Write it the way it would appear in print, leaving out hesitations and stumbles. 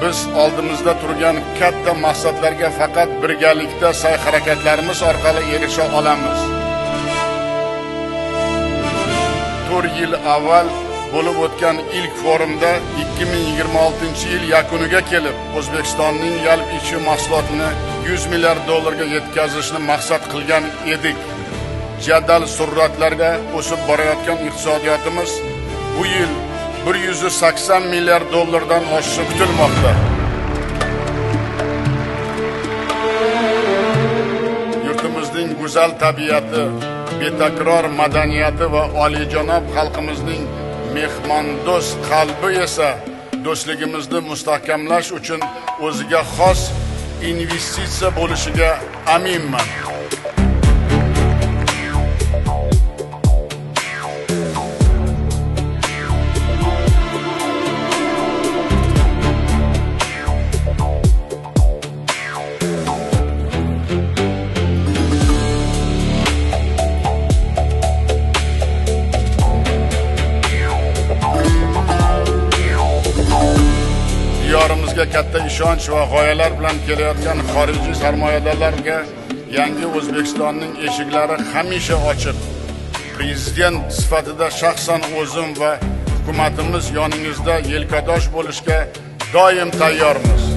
biz oldimizda turgan katta maqsadlarga faqat birgalikda sa'y-harakatlarimiz orqali erisha olamiz. 4 yil avval bo'lib o'tgan ilk forumda 2026-yil yakuniga kelib, O'zbekistonning yalpi ichki mahsulotini 100 milliard dollarga yetkazishni maqsad qilgan edik. Jadal sur'atlarga o'sib borayotgan iqtisodiyotimiz bu yil 180 milliard dollardan oshishi kutilmoqda. Yurtimizning go'zal tabiati, betakror madaniyati va oliyjanob xalqimizning mehmondo'st qalbi esa do'stligimizni mustahkamlash uchun o'ziga xos investitsiya bo'lishiga aminman. Diyorimizga katta ishonch va g'oyalar bilan kelayotgan xorijiy sarmoyadorlarga yangi O'zbekistonning eshiklari hamisha ochiq. Prezident sifatida shaxsan o'zim va hukumatimiz yoningizda yelkadosh bo'lishga doim tayyormiz.